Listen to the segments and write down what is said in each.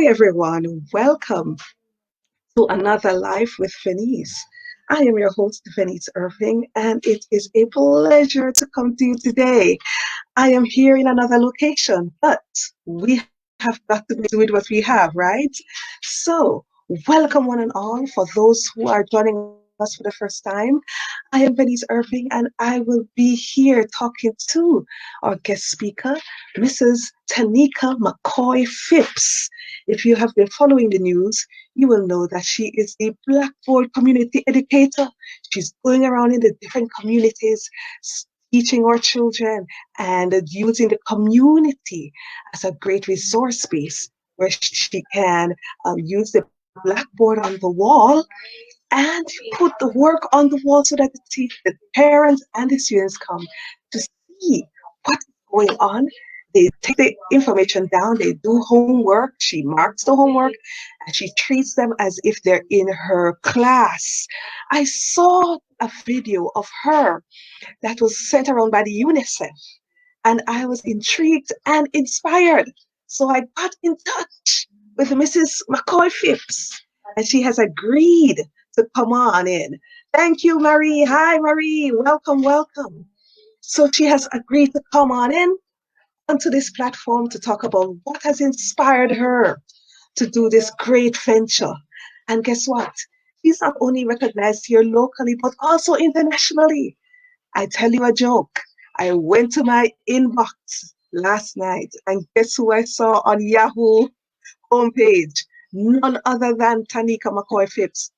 Hi everyone, welcome to another Life with Fenice. I am your host, Fenice Irving, and it is a pleasure to come to you today. I am here in another location, but we have got to do with what we have, right? So, welcome one and all for those who are joining us for the first time. I am Venice Irving, and I will be here talking to our guest speaker, Mrs. Taneka McKoy Phipps. If you have been following the news, you will know that she is a Blackboard community educator. She's going around in the different communities, teaching our children and using the community as a great resource space where she can use the blackboard on the wall and put the work on the wall so that the parents and the students come to see what's going on. They take the information down, they do homework, she marks the homework, and she treats them as if they're in her class. I saw a video of her that was sent around by the UNICEF, and I was intrigued and inspired. So I got in touch with Mrs. McKoy Phipps, and she has agreed to come on in. Thank you, Marie. Hi, Marie. Welcome, welcome. So she has agreed to come on in onto this platform to talk about what has inspired her to do this great venture. And guess what? She's not only recognized here locally, but also internationally. I tell you a joke. I went to my inbox last night, and guess who I saw on Yahoo homepage? None other than Taneka McKoy Phipps.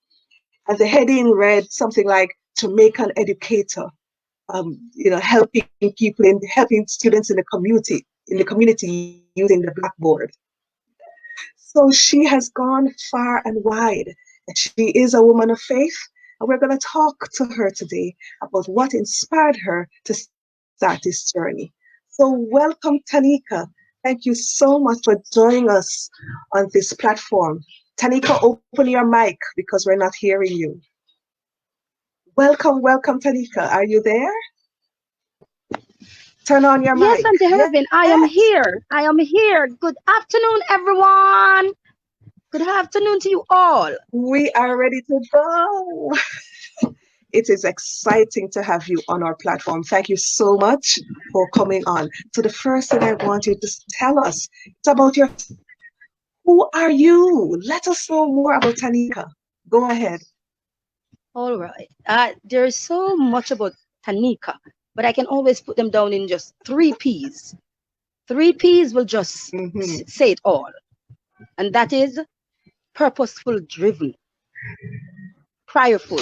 And the heading read something like Jamaican educator, helping people in helping students in the community using the blackboard. So she has gone far and wide. And she is a woman of faith. And we're going to talk to her today about what inspired her to start this journey. So welcome, Taneka. Thank you so much for joining us on this platform. Taneka, open your mic because we're not hearing you. Welcome, welcome, Taneka. Are you there? Turn on your Yes, mic. Auntie Irvin, I am here. I am here. Good afternoon, everyone. Good afternoon to you all. We are ready to go. It is exciting to have you on our platform. Thank you so much for coming on. So the first thing I want you to tell us is about yourself. Who are you? Let us know more about Taneka. Go ahead. All right. There is so much about Taneka, but I can always put them down in just 3 P's. 3 P's will just say it all. And that is purposeful driven, prayerful,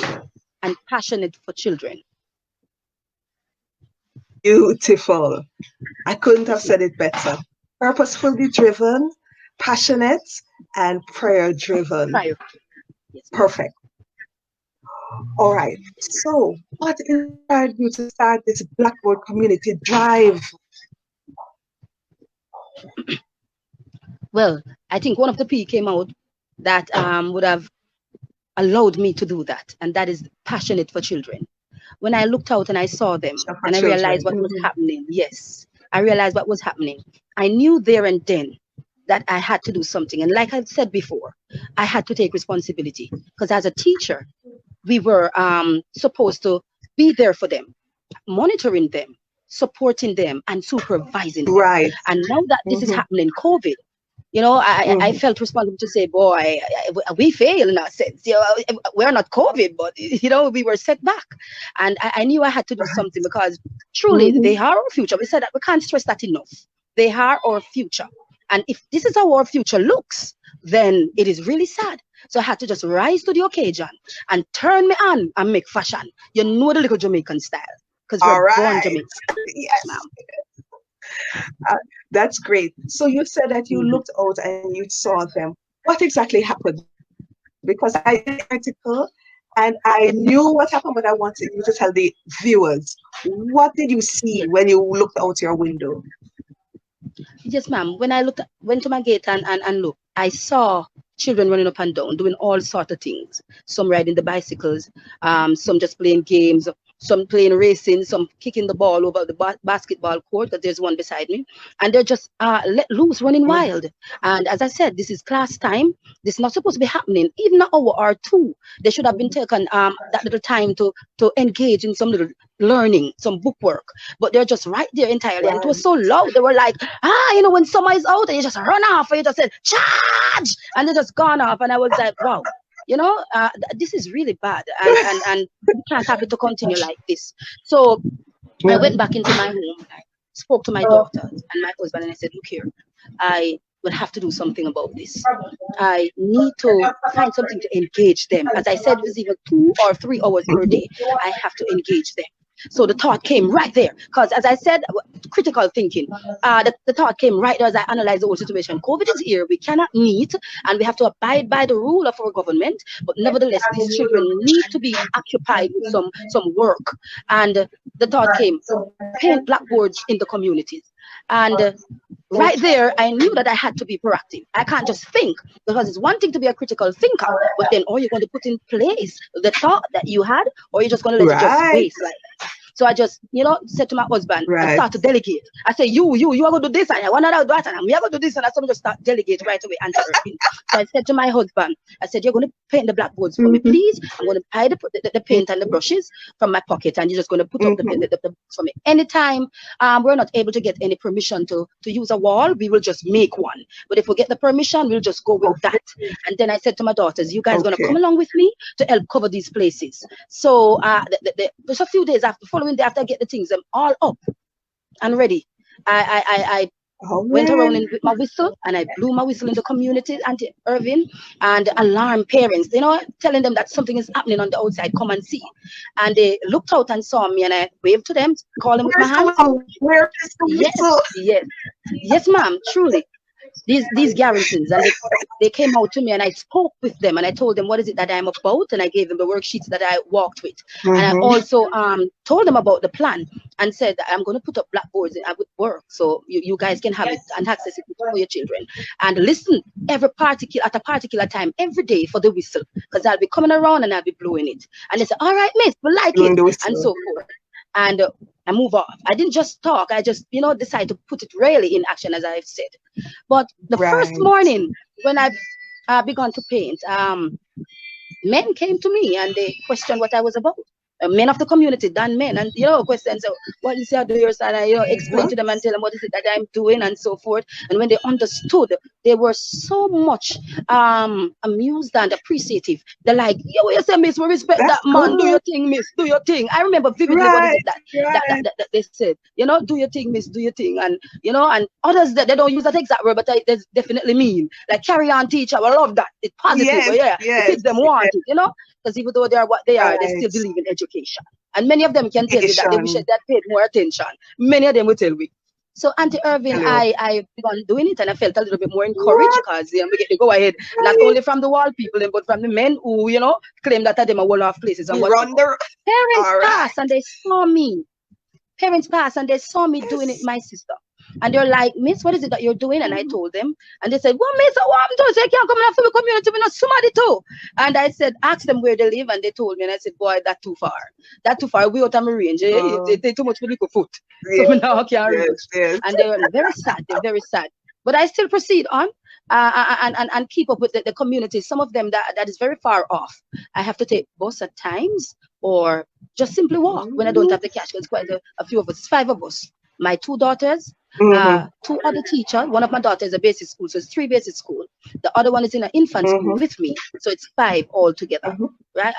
and passionate for children. Beautiful. I couldn't have said it better. Purposefully driven, passionate, and prayer driven. Yes. Perfect. All right. So, what inspired you to start this Blackboard community drive? Well, I think one of the P came out that would have allowed me to do that, and that is passionate for children. When I looked out and I saw them and I realized what was happening, yes, I realized what was happening. I knew there and then that I had to do something. And like I said before, I had to take responsibility because as a teacher, we were supposed to be there for them, monitoring them, supporting them, and supervising them. Right. And now that this is happening, COVID, I felt responsible to say, boy, we fail in a sense. We're not COVID, but, we were set back. And I knew I had to do something because truly they are our future. We said that we can't stress that enough. They are our future. And if this is how our future looks, then it is really sad. So I had to just rise to the occasion and turn me on and make fashion. You know the little Jamaican style. Because we're born Jamaican. Yes, ma'am. That's great. So you said that you looked out and you saw them. What exactly happened? Because I read the article and I knew what happened, but I wanted you to tell the viewers. What did you see when you looked out your window? Yes, ma'am. When I went to my gate and looked, I saw children running up and down, doing all sorts of things. Some riding the bicycles, some just playing games, some playing racing, some kicking the ball over the basketball court, because there's one beside me, and they're just let loose, running wild. And as I said, this is class time. This is not supposed to be happening. Even an hour or two, they should have been taken that little time to engage in some little learning, some book work. But they're just right there entirely, and it was so loud. They were like, when summer is out, and you just run off, and you just said charge, and they just gone off, and I was like, wow. This is really bad, and we can't have it to continue like this. So I went back into my home. I spoke to my daughters and my husband, and I said, look here, I will have to do something about this. I need to find something to engage them. As I said, it was even 2 or 3 hours per day. I have to engage them. So the thought came right there, because as I said, critical thinking, the thought came right there as I analyzed the whole situation. COVID is here, we cannot meet, and we have to abide by the rule of our government, but nevertheless, these children need to be occupied with some work. And the thought came, paint blackboards in the communities. And right there, I knew that I had to be proactive. I can't just think, because it's one thing to be a critical thinker, but then are you going to put in place the thought that you had, or you're just going to let it just waste like that? So I just, said to my husband, I start to delegate. I say, you are going to do this, and I want to do that, and I'm going to do this, and I just start delegate right away. So I said to my husband, I said, you're going to paint the blackboards for me, please. I'm going to buy the paint and the brushes from my pocket, and you're just going to put up the books for me. Anytime we're not able to get any permission to use a wall, we will just make one. But if we get the permission, we'll just go with that. And then I said to my daughters, you guys going to come along with me to help cover these places. So just a few days after, following day after I get the things, I'm all up and ready. I went around with my whistle, and I blew my whistle in the community, Auntie Irving, and alarmed parents, telling them that something is happening on the outside, come and see. And they looked out and saw me, and I waved to them, called them with my hands. Where is the whistle? Yes, ma'am, truly. These garrisons, and they came out to me, and I spoke with them, and I told them what is it that I'm about, and I gave them the worksheets that I walked with. And I also told them about the plan, and said that I'm going to put up blackboards at work, so you guys can have it and access it for your children, and listen at a particular time every day for the whistle, because I'll be coming around and I'll be blowing it. And they said, all right, miss, we like it, and so forth. And I move off. I didn't just talk. I just, decided to put it really in action, as I've said. But the first morning when I began to paint, men came to me and they questioned what I was about. Men of the community, done men, and questions. So what is it do your side? And explain to them and tell them what is it that I'm doing and so forth. And when they understood, they were so much amused and appreciative. They're like, you say, miss, we respect that man. Do your thing, miss, do your thing. I remember vividly what is it that they said. Do your thing, miss, do your thing. And and others that they don't use that exact word, but they definitely mean like carry on, teacher. I love that. It's positive. The kids them want it, because even though they are what they are, they still believe in education. And many of them can tell you that they wish that paid more attention. Many of them will tell me. So Auntie Irving, I began doing it, and I felt a little bit more encouraged, because we get to go ahead, not only from the wall people, but from the men who, claim that them are well-off places. And parents passed and they saw me. Parents passed and they saw me doing it, my sister. And they're like, miss, what is it that you're doing? And I told them, and they said, well, miss, what I'm doing? They can't come after the community, we're not somebody too. And I said, ask them where they live, and they told me, and I said, boy, that's too far. That's too far. We out of my range. They too much for the foot. So now I can't reach. And they were very sad. They're very sad. But I still proceed on and keep up with the community. Some of them that is very far off. I have to take bus at times, or just simply walk when I don't have the cash. It's quite a few of us. It's 5 of us. My 2 daughters, 2 other teachers. One of my daughters is a basic school, so it's 3 basic school. The other one is in an infant school with me, so it's 5 altogether. Right?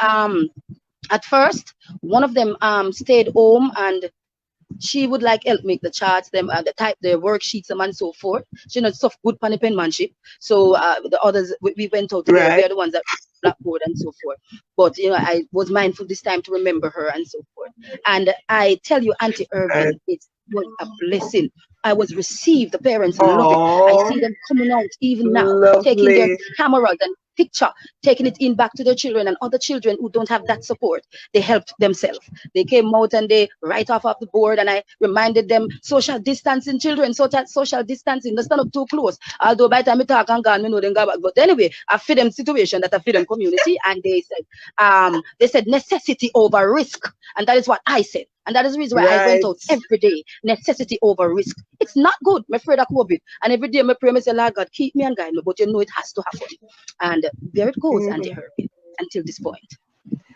At first, one of them stayed home, and she would like help make the charts, them the type, the worksheets, them and so forth. She knows stuff good pen penmanship. So the others we went out together. They're the ones that blackboard and so forth. But I was mindful this time to remember her and so forth. And I tell you, Auntie Irving, it was a blessing. I was received. The parents love it. I see them coming out even now, taking their cameras and picture, taking it in back to their children, and other children who don't have that support, they helped themselves. They came out and they write off the board, and I reminded them social distancing, children, social distancing, don't stand up too close. Although by the time we talk and gone, we know them go back. But anyway, I feed them situation that I feed them community, and they said necessity over risk, and that is what I said. And that is the reason why I went out every day. Necessity over risk. It's not good. I'm afraid of COVID. And every day I pray, I say, Lord God, keep me and guide me. But you know it has to happen. And there it goes, Auntie Herbie, until this point.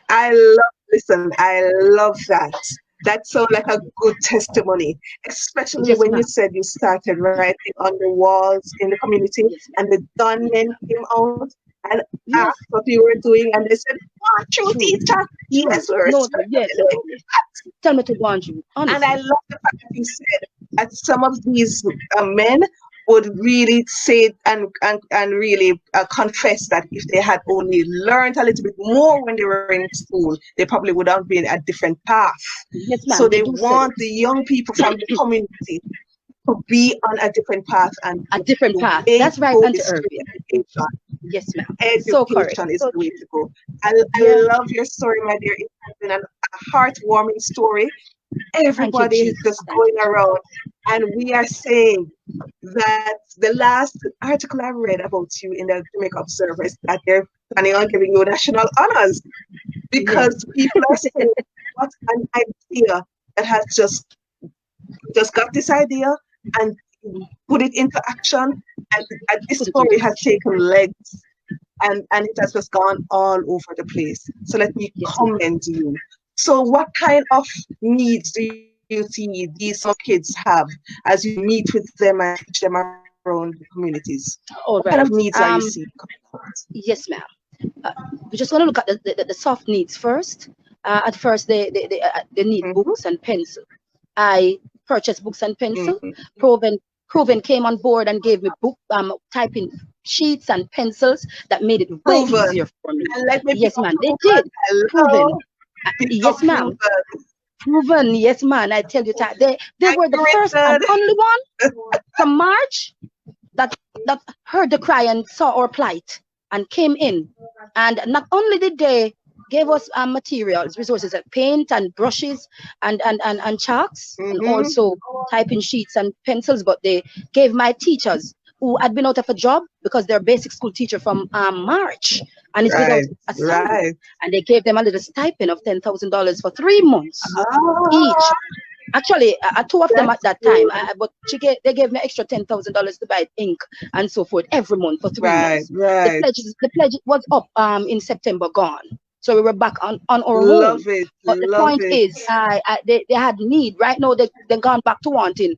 I love that. That sounds like a good testimony, especially when you said you started writing on the walls in the community, and the done men came out and asked what you were doing, and they said, "Oh, true teacher, yes, tell me to go on, you." And I love the fact that you said that some of these men would really say and really confess that if they had only learned a little bit more when they were in school, they probably would have been a different path. Yes, ma'am. So they want the young people from the community to be on a different path, and a different path. That's right, Auntie Herbie. Yes, ma'am. Education is the way to go. I love your story, my dear. It has been a heartwarming story. Everybody is just going around, and we are saying that the last article I read about you in the Jamaica Observer is that they're planning on giving you national honors, because people are saying, what an idea that has just got this idea and put it into action, and this story has taken legs, and it has just gone all over the place. So let me commend you. So what kind of needs do you see these kids have as you meet with them and teach them around the communities? What kind of needs are you seeing? Yes, ma'am. We just want to look at the soft needs first. At first, they need books and pencil. I purchased books and pencil. Proven came on board and gave me book typing sheets and pencils that made it way easier for me. Yes, ma'am. They did. Proven. Yes, ma'am. Proven. Yes, ma'am. I tell you that they were the first and only one from March that heard the cry and saw our plight and came in. And not only did they give us materials, resources like paint and brushes and chalks, and also typing sheets and pencils, but they gave my teachers who had been out of a job because they're basic school teacher from March, and it's without a salary, and they gave them a little stipend of $10,000 for 3 months each. Actually, two of them at that time, but they gave me extra $10,000 to buy ink and so forth every month for 3 months. The pledge was up in September, gone. So we were back on our own. But the point is, they had need. Right now, they've gone back to wanting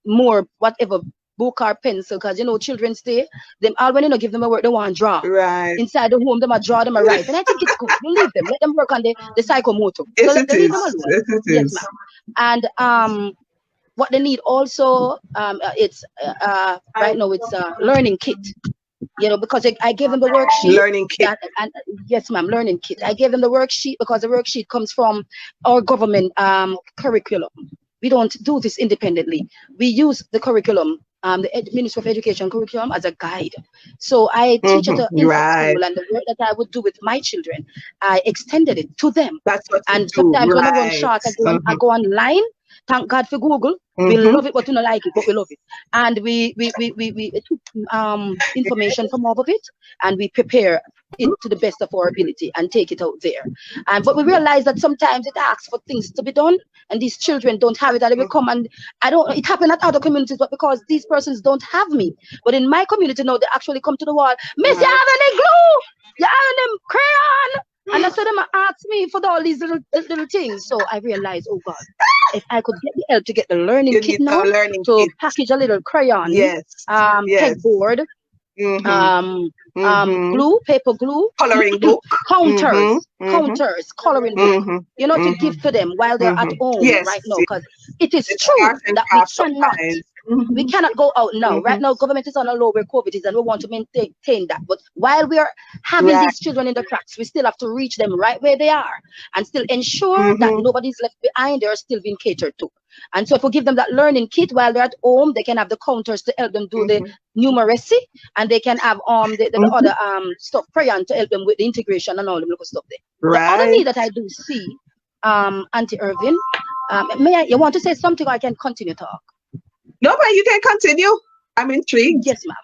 more, whatever, book or pencil, because children stay. Them all when give them a work, they want to draw. Inside the home, them a draw, them a write. And I think it's good. You leave them, let them work on the psychomotor. So let them leave them alone. Yes, ma'am. And what they need also, it's right now it's learning kit. Because I gave them the worksheet. Learning kit. Yes, ma'am, learning kit. I gave them the worksheet because the worksheet comes from our government curriculum. We don't do this independently. We use the curriculum, the Ministry of Education curriculum, as a guide. So I teach at the school, and the work that I would do with my children, I extended it to them. That's what and sometimes when I run short, I go online. Thank God for Google. We love it, but we don't like it, but we love it. And we took information from all of it, and we prepare it to the best of our ability and take it out there. But we realize that sometimes it asks for things to be done, and these children don't have it, and they will come, and I don't know, it happened at other communities, but because these persons don't have me. But in my community now, they actually come to the wall, Miss, you have any glue? You have any crayon? And I said them ask me for all these little things. So I realized, oh God, if I could get the help to get the learning kit now, package a little crayon, pegboard, glue, paper glue, coloring book, counters, coloring book, to give to them while they're at home right now, because it is true that we cannot go out now. Right now, government is on a low where COVID is, and we want to maintain that. But while we are having these children in the cracks, we still have to reach them right where they are and still ensure that nobody's left behind. They are still being catered to. And so if we give them that learning kit while they're at home, they can have the counters to help them do the numeracy, and they can have the other stuff crayon to help them with the integration and all the little stuff there. The other need that I do see, Auntie Irving, you want to say something, or I can continue to talk? No, but you can continue. I'm intrigued. Yes, ma'am.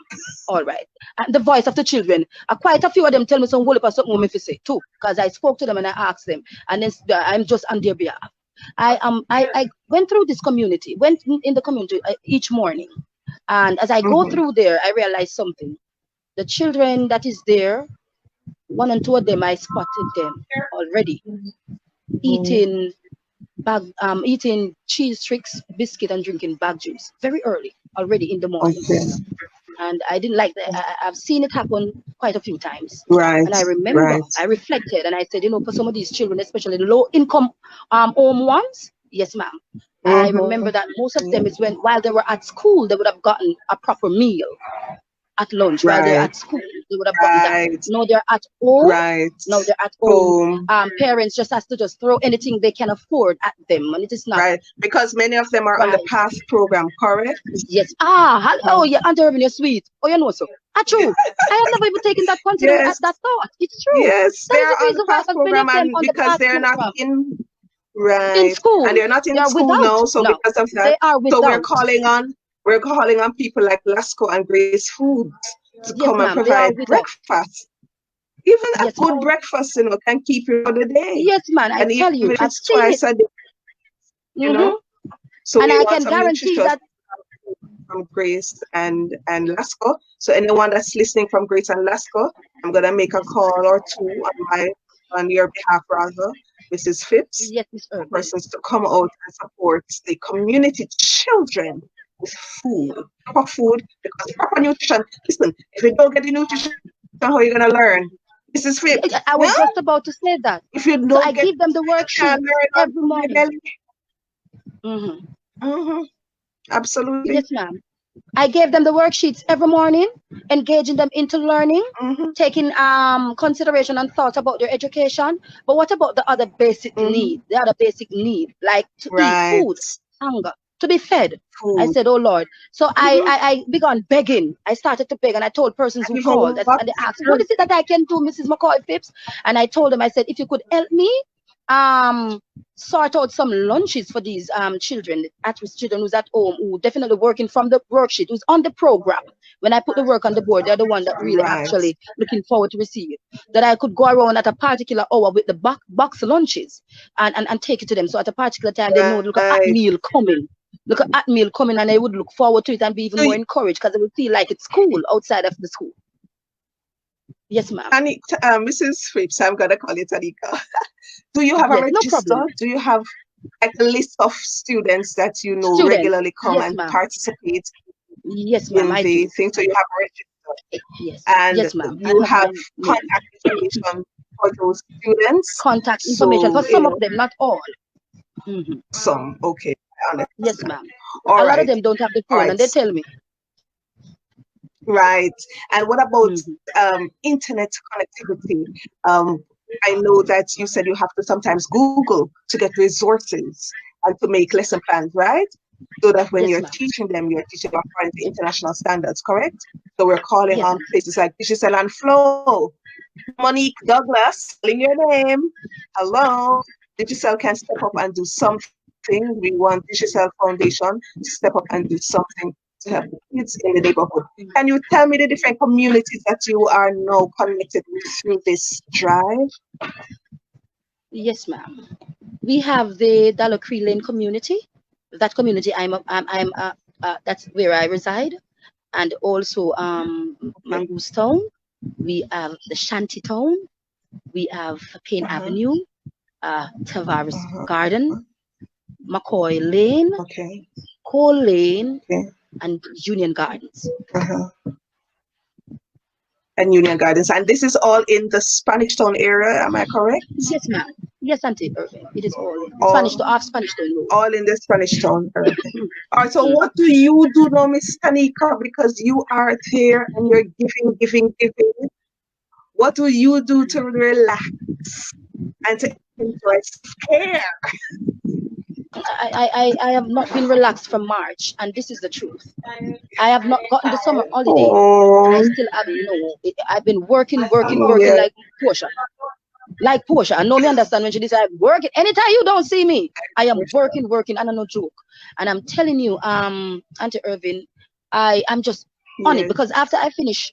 All right. And the voice of the children. Quite a few of them tell me some whole or something me to say too, because I spoke to them and I asked them, and then I'm just on their behalf. I went through this community, went in the community each morning, and as I go through there, I realized something. The children that is there, 1 and 2 of them, I spotted them already eating cheese tricks, biscuit, and drinking bag juice very early, already in the morning. And I didn't like that. I've seen it happen quite a few times. And I remember, I reflected, and I said, for some of these children, especially the low-income home ones, yes, ma'am. I remember that most of them is while they were at school, they would have gotten a proper meal at lunch. While they're at school, they would have gotten that. No, they're at home. No, they're at home. Parents just has to just throw anything they can afford at them, and it is not because many of them are on the PATH program, correct? Yes. Oh yeah, Auntie Irving, you're sweet. Oh, you know so. True. I have never even taken that consideration that thought. It's true. Yes, they're on the PATH program, and because they're not in school, and they're not in school now, so because of that, they are without. So we're calling on people like Lasco and Grace Foods to come and provide breakfast. Even a good breakfast, can keep you for the day. Yes, man, I tell you, if it's twice a day, So and I can guarantee that from Grace and Lasco. So anyone that's listening from Grace and Lasco, I'm gonna make a call or two on your behalf, rather, Mrs. Phipps, persons to come out and support the community children with food, proper food, because proper nutrition. Listen, if you don't get the nutrition, how are you gonna learn? Mrs. Phipps, I was just about to say that. If you don't, I give them the worksheet every morning. Absolutely. Yes, ma'am. I gave them the worksheets every morning, engaging them into learning, taking consideration and thought about their education. But what about the other basic need? The other basic need, like to eat food, hunger, to be fed. I said, oh Lord. So I began begging. I started to beg, and I told persons who called and they asked, what is it that I can do, Mrs. McKoy Phipps? And I told them, I said, if you could help me sort out some lunches for these children, at-risk children who's at home, who definitely working from the worksheet, who's on the program. When I put the work on the board, they're the one that really actually looking forward to receive it. That I could go around at a particular hour with the box lunches and take it to them. So at a particular time, they know look at meal coming. Look at meal coming, and they would look forward to it and be even more encouraged because they would feel like it's school outside of the school. Yes, ma'am. Mrs. Phipps, I'm gonna call you Taneka. Do you have a register? No, do you have like a list of students that regularly come and participate? Yes, ma'am. In the thing, so you have a register. Yes. And yes, ma'am. You have contact information for those students. Contact information for some of them, not all. Some, okay. Yes, ma'am. A lot of them don't have the phone, and they tell me. Right. And what about internet connectivity? I know that you said you have to sometimes Google to get resources and to make lesson plans, right? So that when you're teaching them, you're teaching according to international standards, correct? So we're calling on places like Digital and Flow. Monique Douglas, calling your name. Hello. Digital can step up and do something. We want Digital Foundation to step up and do something to help the kids in the neighborhood. Can you tell me the different communities that you are now connected with through this drive? Yes, ma'am. We have the Dollar Cree Lane community. That community, that's where I reside, and also Mongoose Town. We have the Shanty Town. We have Payne Avenue, Tavares Garden, McKoy Lane, Cole Lane, and Union Gardens. And Union Gardens, and this is all in the Spanish Town area, am I correct? Yes, ma'am. Yes, Auntie Irving. It is all Spanish Town. All in the Spanish Town area. All right, so what do you do now, Miss Taneka? Because you are there and you're giving. What do you do to relax and to enjoy self-care? I have not been relaxed from March, and this is the truth. I have not gotten the summer holiday, and I still have I've been working like Portia. Like Portia. I know me understand when she decide working. Anytime you don't see me, I am working, and I'm no joke. And I'm telling you, Auntie Irving, I'm just on it, because after I finish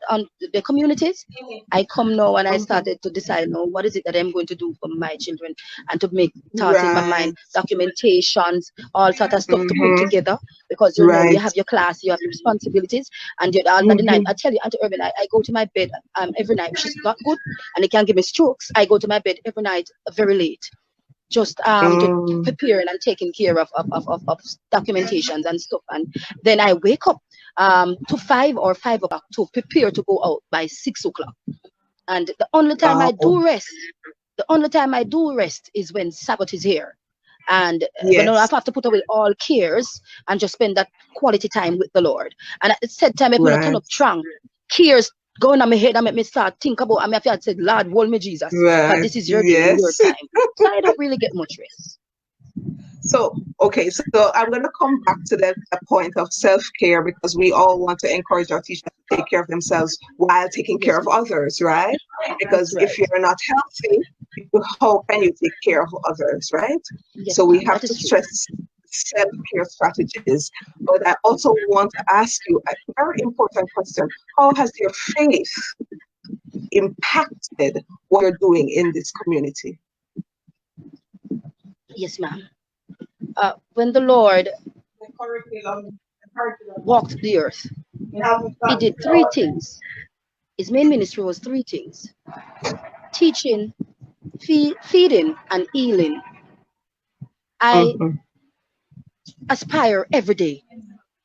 on the communities, I come now and I started to decide now what is it that I'm going to do for my children, and to make thoughts in my mind, documentations, all sort of stuff to put together, because you know you have your class, you have your responsibilities, and all the night. I tell you, Auntie Urban, I go to my bed every night. She's not good and it can give me strokes. I go to my bed every night very late, just preparing and taking care of documentations and stuff, and then I wake up to 5 or 5 o'clock to prepare to go out by 6 o'clock. And the only time I do rest is when Sabbath is here, and when I have to put away all cares and just spend that quality time with the Lord. And at the same time, I turn up strong, cares going on my head and make me start think about, and I feel said, Lord, hold me, Jesus, because this is your day, your time. So I don't really get much rest. So, okay, so I'm going to come back to the point of self-care, because we all want to encourage our teachers to take care of themselves while taking care of others, right? Because if you're not healthy, how can you take care of others, right? So we have to stress self-care strategies. But I also want to ask you a very important question. How has your faith impacted what you're doing in this community? Yes, ma'am. When the Lord walked the earth, he did 3 things. His main ministry was 3 things: teaching, feeding, and healing. I aspire every day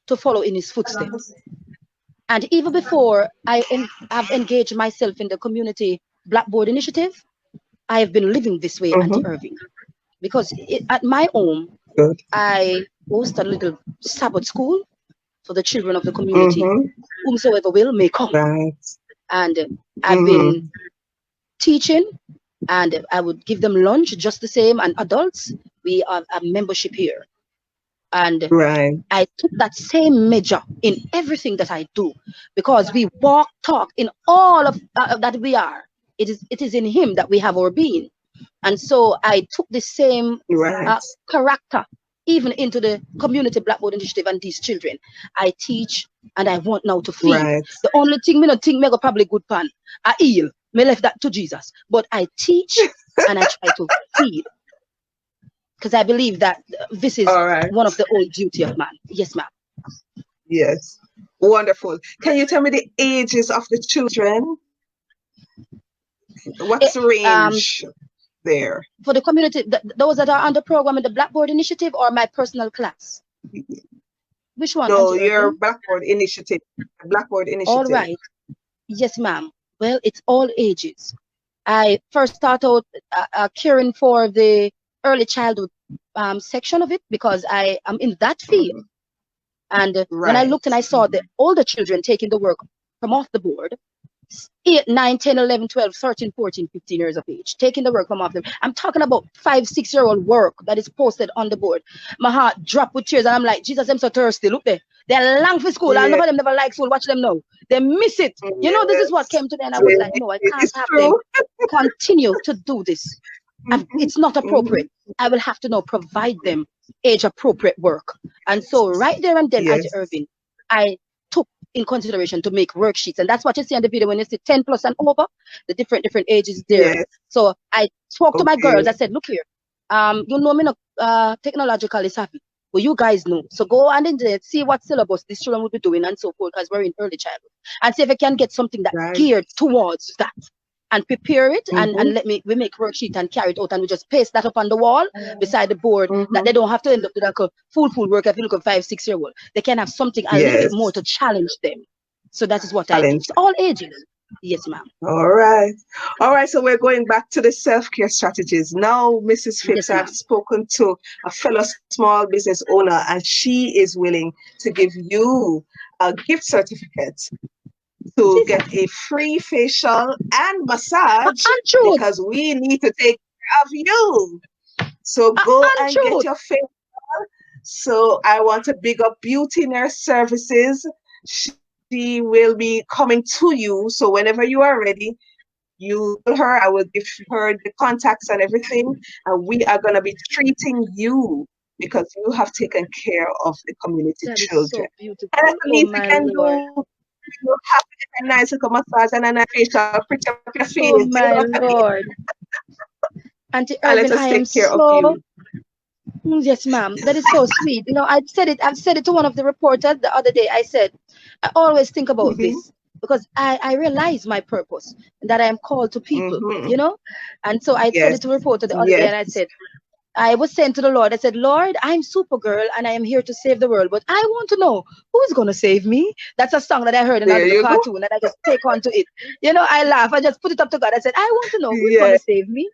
to follow in his footsteps. And even before I have engaged myself in the Community Blackboard Initiative, I have been living this way, Auntie Irving. Because at my home, I host a little Sabbath school for the children of the community. Whomsoever will may come. And I've been teaching, and I would give them lunch just the same. And adults, we have a membership here. And I took that same measure in everything that I do, because we walk, talk in all of that we are. It is in him that we have our being. And so I took the same character even into the Community Blackboard Initiative and these children. I teach and I want now to feed. The only thing me not think me go probably good pan, I heal. Me left that to Jesus. But I teach and I try to feed. Because I believe that this is one of the old duty of man. Yes, ma'am. Yes. Wonderful. Can you tell me the ages of the children? What's the range there? For the community, those that are on the program in the Blackboard Initiative, or my personal class? Which one? No, your Blackboard Initiative. Blackboard Initiative. All right. Yes, ma'am. Well, it's all ages. I first started out caring for the early childhood section of it, because I am in that field. And when I looked and I saw the older children taking the work from off the board, 8, 9, 10, 11, 12, 13, 14, 15 years of age, taking the work from off them. I'm talking about 5, 6-year-old work that is posted on the board. My heart dropped with tears, and I'm like, Jesus, I'm so thirsty. Look there. They're long for school. I know them never like school. Watch them now. They miss it. You know, this is what came to them, and I was like, no, I can't have them continue to do this. It's not appropriate. I will have to now provide them age-appropriate work. And so right there and then, Auntie Irving, I took in consideration to make worksheets. And that's what you see on the video when you see 10 plus and over, the different ages there. So I spoke to my girls. I said, look here, you know me not technologically savvy, but you guys know. So go and see what syllabus these children will be doing and so forth, because we're in early childhood. And see if I can get something that's geared towards that. And prepare it and we make worksheet and carry it out, and we just paste that up on the wall beside the board, that they don't have to end up with like a full work. If you look at 5, 6-year-old, they can have something a little bit more to challenge them. So that is what I do. It's all ages. Yes, ma'am. All right. So we're going back to the self-care strategies. Now, Mrs. Phipps, I've spoken to a fellow small business owner, and she is willing to give you a gift certificate to get a free facial and massage, because we need to take care of you. So go and get your facial. So I want to big up Beauty Nurse Services. She will be coming to you. So whenever you are ready, you tell her, I will give her the contacts and everything, and we are going to be treating you because you have taken care of the community children. So beautiful. And that's the least we can do. You have a nice little massage and a nice facial, pretty up your face. Oh my Lord. Auntie Irvin, and let us take care of you. Yes, ma'am. That is so sweet. You know, I've said it to one of the reporters the other day. I said, I always think about this because I realize my purpose, that I am called to people, you know? And so I said it to a reporter the other day, and I said, I was saying to the Lord, I said, Lord, I'm Supergirl and I am here to save the world, but I want to know who is going to save me. That's a song that I heard in a cartoon that I just take on to it. You know, I laugh. I just put it up to God. I said, I want to know who's going to save me.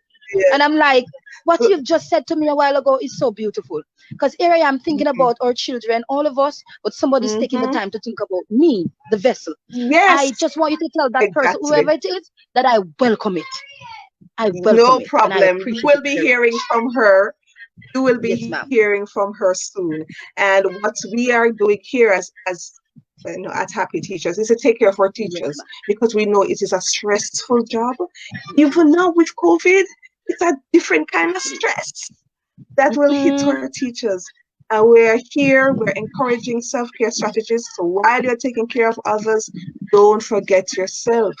And I'm like, what you've just said to me a while ago is so beautiful. Because here I am thinking about our children, all of us, but somebody's taking the time to think about me, the vessel. I just want you to tell that person, whoever it is, that I welcome it. No problem. You will be hearing from her. You will be hearing from her soon. And what we are doing here as you know, at Happy Teachers is to take care of our teachers because we know it is a stressful job. Even now with COVID, it's a different kind of stress that will hit our teachers. And we're here, we're encouraging self-care strategies. So while you're taking care of others, don't forget yourself.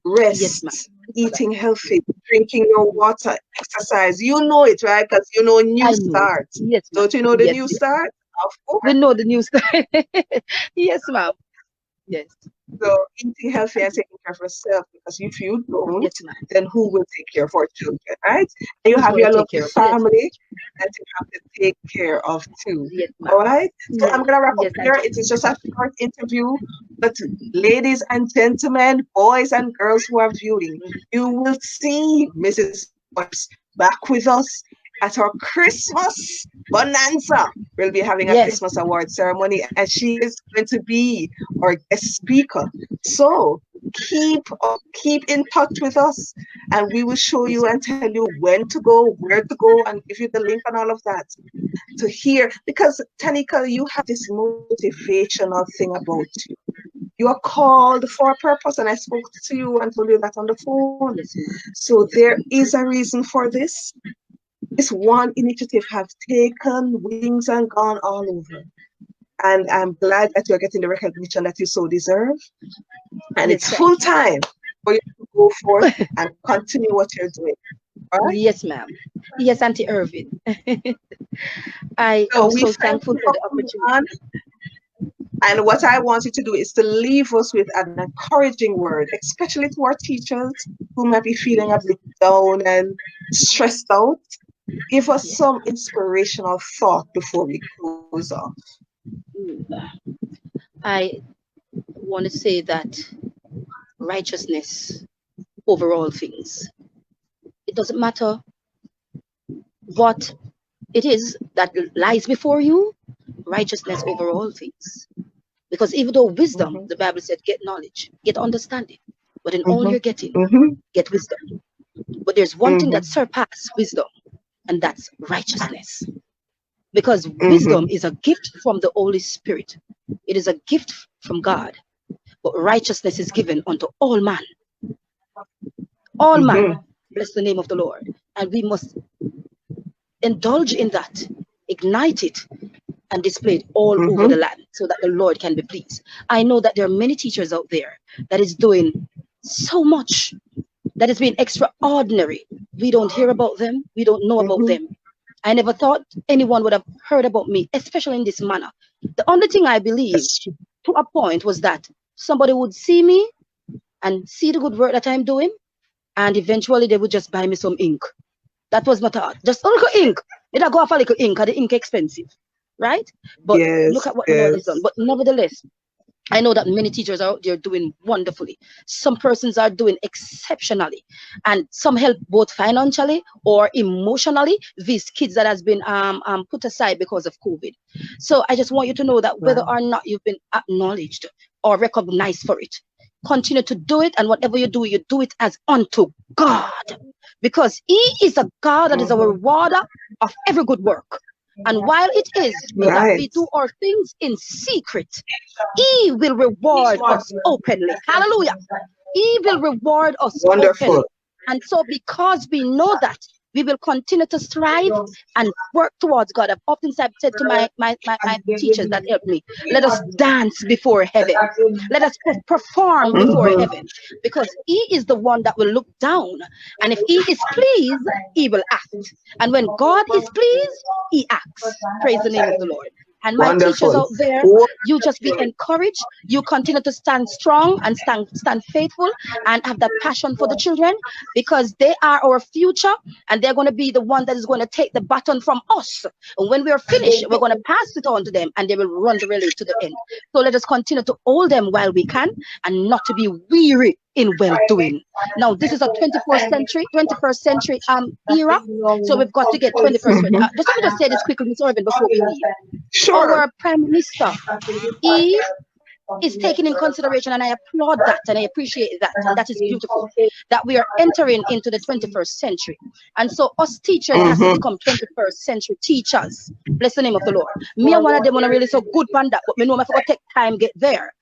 Rest, eating healthy, drinking your water, exercise. You know it, right? Because you know New Start. Don't you know the New Start? Of course. We know the New Start. Yes, ma'am. Yes. So eating healthy and taking care of yourself, because if you don't, then who will take care of our children, right? And you have your lovely family that you have to take care of too. All right? So I'm gonna wrap up here. It is just a short interview, but ladies and gentlemen, boys and girls who are viewing, you will see Mrs. Phipps back with us at our Christmas bonanza. We'll be having a Christmas award ceremony, and she is going to be our guest speaker. So keep in touch with us, and we will show you and tell you when to go, where to go, and give you the link and all of that to hear. Because Taneka, you have this motivational thing about you. You are called for a purpose, and I spoke to you and told you that on the phone. So there is a reason for this. This one initiative have taken wings and gone all over. And I'm glad that you're getting the recognition that you so deserve. And it's full time for you to go forth and continue what you're doing. All right? Yes, ma'am. Yes, Auntie Irvin. I am so thankful for the opportunity. And what I want you to do is to leave us with an encouraging word, especially to our teachers who might be feeling a bit down and stressed out. Give us some inspirational thought before we close off. I want to say that righteousness over all things. It doesn't matter what it is that lies before you, righteousness over all things. Because even though wisdom, the Bible said, get knowledge, get understanding, but in all you're getting, get wisdom. But there's one thing that surpasses wisdom, and that's righteousness. Because wisdom is a gift from the Holy Spirit. It is a gift from God. But righteousness is given unto all man. All man, bless the name of the Lord. And we must indulge in that, ignite it, and display it all over the land so that the Lord can be pleased. I know that there are many teachers out there that is doing so much that has been extraordinary. We don't hear about them. We don't know about them. I never thought anyone would have heard about me, especially in this manner. The only thing I believe to a point was that somebody would see me and see the good work that I'm doing, and eventually they would just buy me some ink. That was not art. Just a little ink. It'll go off a little ink, and the ink expensive, right? But look at what the Lord has done. But nevertheless, I know that many teachers are out there doing wonderfully. Some persons are doing exceptionally, and some help both financially or emotionally these kids that has been put aside because of COVID. So I just want you to know that whether or not you've been acknowledged or recognized for it, continue to do it, and whatever you do it as unto God, because He is a God that is a rewarder of every good work. And while it is that we do our things in secret, He will reward us openly. Hallelujah. He will reward us openly. And so because we know that, we will continue to strive and work towards God. I've often said to my teachers that helped me, let us dance before heaven. Let us perform before heaven, because He is the one that will look down. And if He is pleased, He will act. And when God is pleased, He acts. Praise the name of the Lord. And my teachers out there, you just be encouraged. You continue to stand strong and stand faithful and have that passion for the children, because they are our future, and they're going to be the one that is going to take the baton from us. And when we are finished, we're going to pass it on to them, and they will run the relay to the end. So let us continue to hold them while we can, and not to be weary in well-doing. Now, this is a 21st century era, so we've got to get 21st century. Just let me just say this quickly, Mr. Irvin, before we leave. Sure. Our Prime Minister, he is taken in consideration, and I applaud that, and I appreciate that, and that is beautiful, that we are entering into the 21st century. And so us teachers have to become 21st century teachers. Bless the name of the Lord. Me and one of them want to really so good on that, but me know I forgot to take time get there.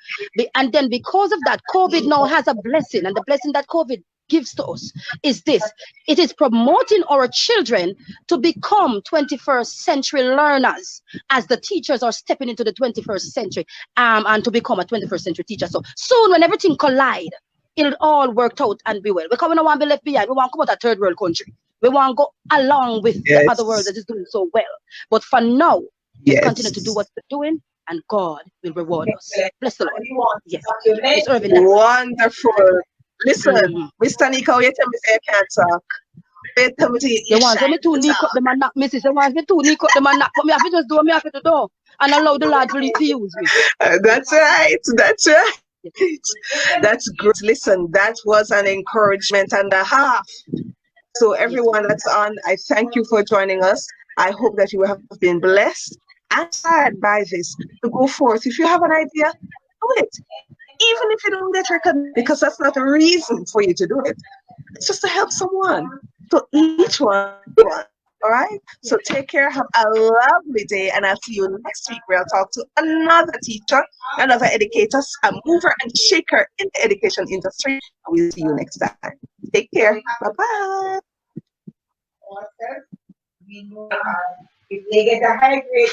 And then because of that, COVID now has a blessing, and the blessing that COVID gives to us is this: it is promoting our children to become 21st century learners, as the teachers are stepping into the 21st century and to become a 21st century teacher. So soon, when everything collide, it'll all work out and be well. Because we don't want to be left behind. We want to come out a third world country. We want to go along with the other world that is doing so well. But for now, let's continue to do what we're doing, and God will reward us. Bless the Lord. Yes. It's Irvin. Wonderful. Listen, Mr. Nico, you tell me say you can't talk. You tell me you want me to nick up them and knock, Mrs. You want me to nick up them and knock, but me have to just do what me have to do and allow the Lord to use me. That's right. That's right. That's good. Listen, that was an encouragement and a half. So everyone that's on, I thank you for joining us. I hope that you have been blessed and inspired by this to go forth. If you have an idea, do it. Even if you don't get recognized, because that's not a reason for you to do it. It's just to help someone. So each one. All right. So take care. Have a lovely day, and I'll see you next week, where I'll talk to another teacher, another educator, a mover and shaker in the education industry. We'll see you next time. Take care. Bye bye. If they get a high grade,